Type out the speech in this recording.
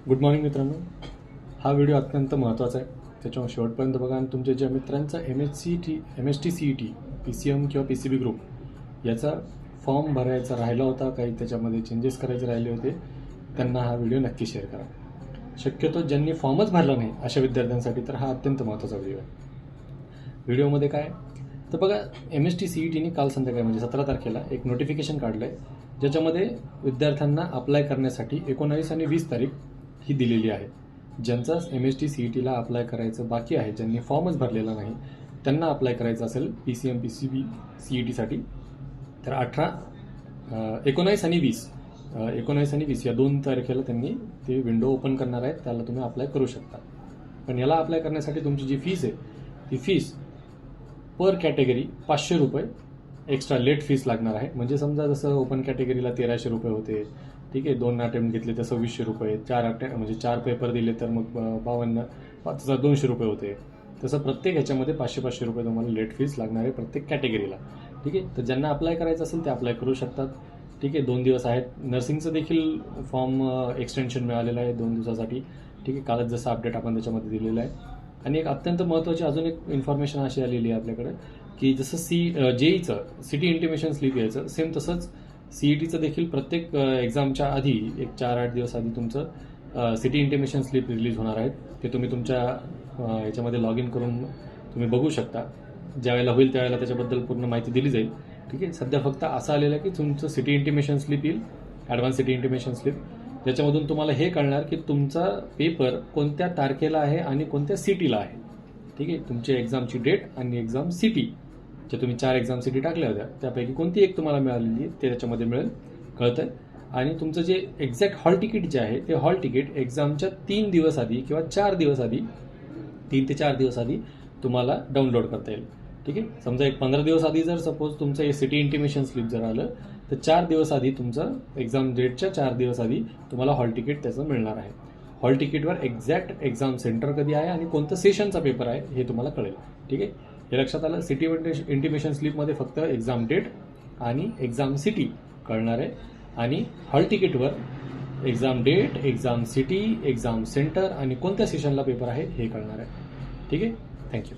Good morning मित्रांनो. हा video अत्यंत महत्त्वाचा आहे, त्याच्यामुळे शेवटपर्यंत बघा. आणि तुमच्या ज्या मित्रांचा MST PCM किंवा PCB ग्रुप याचा फॉर्म भरायचा राहिला होता, काही त्याच्यामध्ये चेंजेस करायचे राहिले होते, त्यांना हा व्हिडिओ नक्की शेअर करा. शक्यतो ज्यांनी फॉर्मच भरला नाही अशा विद्यार्थ्यांसाठी तर हा अत्यंत महत्त्वाचा व्हिडिओ आहे. व्हिडिओमध्ये काय तर बघा, MST CETने काल संध्याकाळी म्हणजे 17 तारखेला एक नोटिफिकेशन काढलं आहे, ज्याच्यामध्ये विद्यार्थ्यांना अप्लाय करण्यासाठी 19 आणि 20 तारीख ही दिलेली आहे. ज्यांचा MST CETला अप्लाय करायचं बाकी आहे, ज्यांनी फॉर्मच भरलेला नाही, त्यांना अप्लाय करायचं असेल PCM PCB CETसाठी तर 19 आणि 20 या 2 तारखेला त्यांनी ते विंडो ओपन करणार आहेत, त्याला तुम्ही अप्लाय करू शकता. पण याला अप्लाय करण्यासाठी तुमची जी फीस आहे ती फीस पर कॅटेगरी 500 रुपये एक्स्ट्रा लेट फीस लागणार आहे. म्हणजे समजा जसं ओपन कॅटेगरीला 1300 रुपये होते, ठीक आहे, 2 अटेम्प्ट घेतले तर 2600 रुपये, 4 पेपर दिले तर मग 5200 रुपये होते. तसं प्रत्येक ह्याच्यामध्ये 500 रुपये तुम्हाला लेट फीस लागणार आहे प्रत्येक कॅटेगरीला. ठीक आहे, तर ज्यांना अप्लाय करायचं असेल ते अप्लाय करू शकतात. ठीक आहे, 2 दिवस आहेत. नर्सिंगचं देखील फॉर्म एक्सटेन्शन मिळालेलं आहे 2 दिवसासाठी. ठीक आहे, कालच जसं अपडेट आपण त्याच्यामध्ये दिलेलं आहे. आणि एक अत्यंत महत्त्वाची अजून एक इन्फॉर्मेशन अशी आलेली आहे आपल्याकडे की जसं जेईचं सिटी इंटिमेशन स्लिप यायचं सेम तसंच CETचं देखील प्रत्येक एक्झामच्या आधी एक 4-8 दिवस आधी तुमचं सिटी इंटिमेशन स्लिप रिलीज होणार आहेत. ते तुम्ही तुमच्या याच्यामध्ये लॉग इन करून तुम्ही बघू शकता. ज्यावेळेला होईल त्यावेळेला त्याच्याबद्दल पूर्ण माहिती दिली जाईल. ठीक आहे, सध्या फक्त असं आलेलं आहे की तुमचं सिटी इंटिमेशन स्लिप येईल, ॲडव्हान्स सिटी इंटिमेशन स्लिप, ज्याच्यामधून तुम्हाला हे कळणार की तुमचा पेपर कोणत्या तारखेला आहे आणि कोणत्या सिटीला आहे. ठीक आहे, तुमची एक्झामची डेट आणि एक्झाम सिटी, जे तुम्ही 4 एक्झाम सिटी टाकल्या होत्या त्यापैकी कोणती एक तुम्हाला मिळालेली आहे ते त्याच्यामध्ये कळतं. आणि तुमचं जे एक्झॅक्ट हॉल तिकीट जे आहे ते हॉल तिकीट एक्झामच्या 3 दिवस आधी किंवा 4 दिवस आधी, 3 ते 4 दिवस आधी तुम्हाला डाउनलोड करता येईल. ठीक आहे, समजा एक 15 दिवस आधी जर सपोज तुमचं हे सिटी इंटिमेशन स्लिप जर आलं तर 4 दिवस आधी तुमचं एक्झाम डेटच्या 4 दिवस आधी तुम्हाला हॉल तिकीट त्याचं मिळणार आहे. हॉल तिकीटवर एक्झॅक्ट एक्झाम सेंटर कधी आहे आणि कोणतं सेशनचा पेपर आहे हे तुम्हाला कळेल. ठीक आहे, हे लक्षात आलं. सिटी इंटिमेशन स्लिपमध्ये फक्त एक्झाम डेट आणि एक्झाम सिटी कळणार आहे आणि हॉल तिकीटवर exam date, exam city, exam centre आणि कोणत्या सेशनला पेपर आहे हे कळणार आहे. ठीक आहे, थँक्यू.